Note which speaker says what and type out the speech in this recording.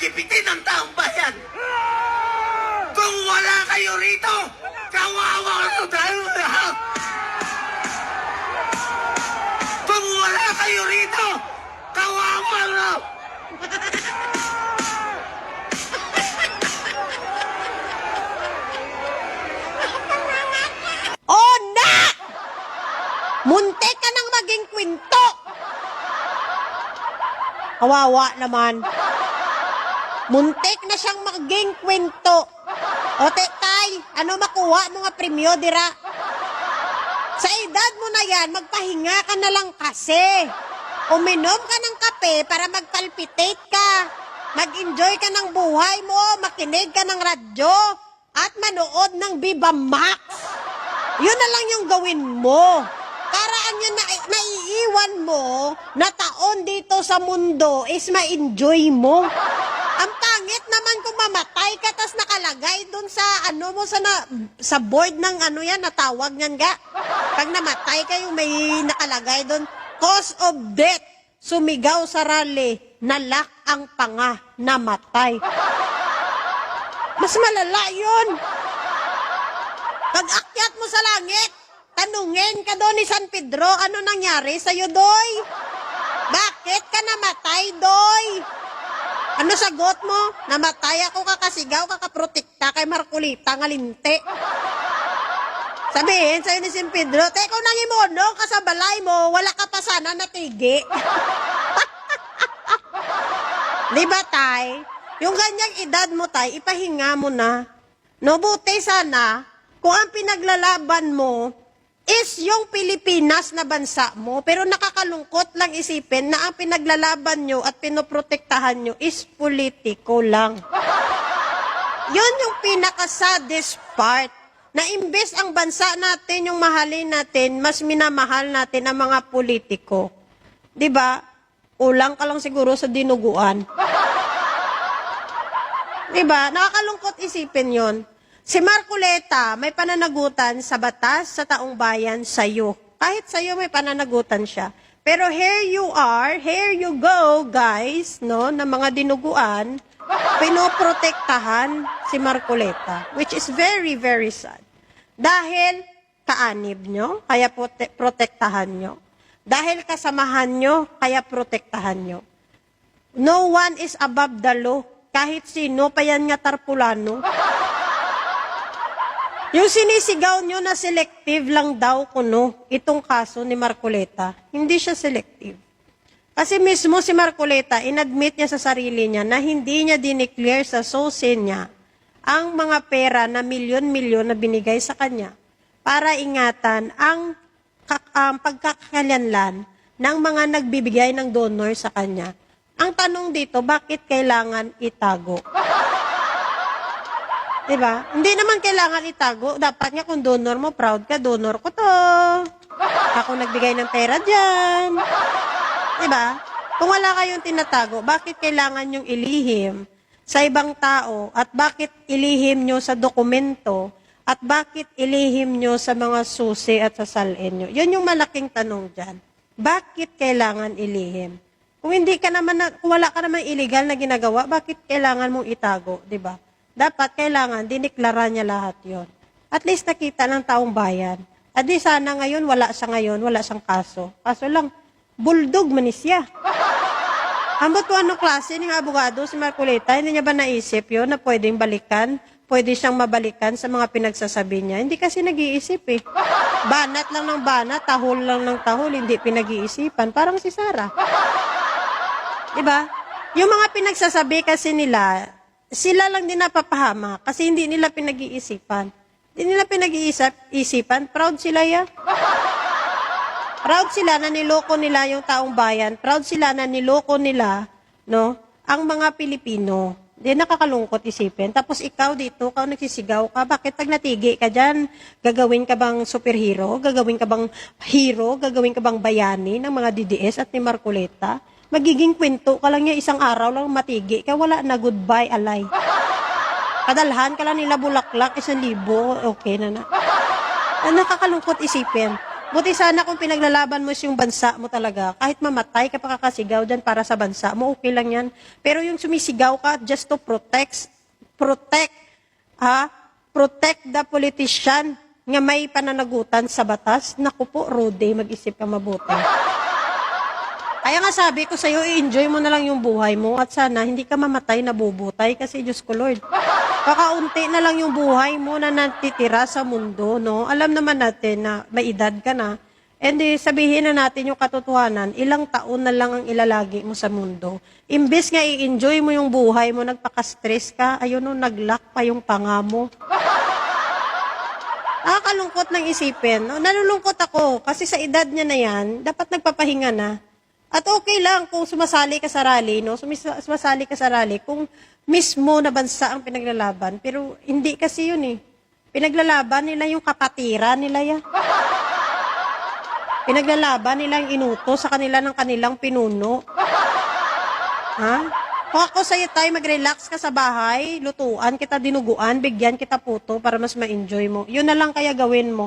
Speaker 1: pagipitin ng taong bayan. Kung wala kayo rito, kawawa ka tayo lahat. Kung wala kayo rito, kawawa na.
Speaker 2: Oh, na! Muntik ka nang maging kwento! Kawawa naman. Muntik na siyang maging kwento. O, tay, ano makuha mo nga premyo, dira? Sa edad mo na yan, magpahinga ka na lang kasi. Uminom ka ng kape para magpalpitate ka. Mag-enjoy ka ng buhay mo, makinig ka ng radyo, at manood ng Viva Max. Yun na lang yung gawin mo. Karaan yun na naiiwan mo na taon dito sa mundo is ma-enjoy mo. Ang pangit naman kung mamatay ka tas nakalagay dun sa ano mo sa board ng ano yan, natawag niyan ga. Pag namatay ka yung may nakalagay dun, cause of death, sumigaw sa rally, nalak ang panga, namatay. Mas malala yun. Pag akyat mo sa langit, tanungin ka doon ni San Pedro, ano nangyari sa'yo, Doy? Bakit ka namatay, Doy? Ano sagot mo? Namatay ako kakasigaw, kakaprotekta kay Marcolita nga linte. Sabihin sa'yo ni San Pedro, teko nang imono ka sa balay mo, wala ka pa sana natigi. Di ba, tay? Yung ganyang edad mo, tay, ipahinga mo na. No, buti sana, kung ang pinaglalaban mo is yung Pilipinas na bansa mo, pero nakakalungkot lang isipin na ang pinaglalaban nyo at pinoprotektahan nyo is politiko lang. Yun yung pinaka-saddest part, na imbes ang bansa natin, yung mahalin natin, mas minamahal natin ang mga politiko. Diba? Ulang ka lang siguro sa dinuguan. Diba? Nakakalungkot isipin yon. Si Marcoleta, may pananagutan sa batas sa taong bayan sa'yo. Kahit sa'yo may pananagutan siya. Pero here you are, here you go, guys, no, na mga dinuguan, pinoprotektahan si Marcoleta, which is very, very sad. Dahil kaanib nyo, kaya protektahan nyo. Dahil kasamahan nyo, kaya protektahan nyo. No one is above the law. Kahit sino, pa yan nga tarpulano. Yung sinisigaw nyo na selective lang daw kuno, itong kaso ni Marcoleta, hindi siya selective. Kasi mismo si Marcoleta, inadmit niya sa sarili niya na hindi niya dineclare sa SOSE niya ang mga pera na milyon-milyon na binigay sa kanya para ingatan ang pagkakalanlan ng mga nagbibigay ng donor sa kanya. Ang tanong dito, bakit kailangan itago? Diba? Hindi naman kailangan itago. Dapat nga kung donor mo, proud ka, donor ko to. Ako nagbigay ng pera dyan. Diba? Kung wala kayong tinatago, bakit kailangan yung ilihim sa ibang tao? At bakit ilihim nyo sa dokumento? At bakit ilihim nyo sa mga susi at sa salin nyo? Yun yung malaking tanong dyan. Bakit kailangan ilihim? Kung hindi ka naman, kung wala ka naman illegal na ginagawa, bakit kailangan mong itago? Diba? Dapat kailangan, diniklara niya lahat yon. At least nakita ng taong bayan. At di sana ngayon, wala siyang kaso. Kaso lang, buldog manis siya. Ambot ko anong klase ng abogado si Marcoleta, hindi niya ba naisip yon na pwedeng balikan? Pwede siyang mabalikan sa mga pinagsasabi niya. Hindi kasi nag-iisip eh. Banat lang ng banat, tahol lang ng tahol, hindi pinag-iisipan. Parang si Sarah. Diba? Yung mga pinagsasabi kasi nila, sila lang din napapahama kasi hindi nila pinag-iisipan. Hindi nila pinag-iisipan. Proud sila ya. Proud sila na niloko nila yung taong bayan. Proud sila na niloko nila, no, ang mga Pilipino. Di nakakalungkot isipin. Tapos ikaw dito, ikaw nagsisigaw ka. Bakit pag natigi ka dyan, gagawin ka bang superhero? Gagawin ka bang hero? Gagawin ka bang bayani ng mga DDS at ni Marcoleta? Magiging kwento ka lang niya, isang araw lang matigi ka, wala na, goodbye, alay. Kadalhan ka lang nila bulaklak, 1,000, okay na na. Nakakalungkot isipin. Buti sana kung pinaglalaban mo yung bansa mo talaga, kahit mamatay ka pa kakasigaw dyan para sa bansa mo, okay lang yan. Pero yung sumisigaw ka just to protect the politician nga may pananagutan sa batas, naku po, Rudy, mag-isip ka mabuti. Kaya nga sabi ko sa'yo, i-enjoy mo na lang yung buhay mo at sana hindi ka mamatay na bubutay kasi Diyos ko Lord. Kakaunti na lang yung buhay mo na natitira sa mundo, no? Alam naman natin na may edad ka na. And sabihin na natin yung katotohanan, ilang taon na lang ang ilalagi mo sa mundo. Imbes nga i-enjoy mo yung buhay mo, nagpaka-stress ka, ayun no, nag-lock pa yung panga mo. Nakakalungkot ng isipin. No? Nalulungkot ako kasi sa edad niya na yan, dapat nagpapahinga na. At okay lang kung sumasali ka sa rally, no? Sumasali ka sa rally kung mismo na bansa ang pinaglalaban. Pero hindi kasi yun eh. Pinaglalaban nila yung kapatiran nila yan. Pinaglalaban nila yung inuto sa kanila ng kanilang pinuno. Ha? Kung ako sa'yo tayo, mag-relax ka sa bahay, lutuan kita, dinuguan, bigyan kita puto para mas ma-enjoy mo. Yun na lang kaya gawin mo.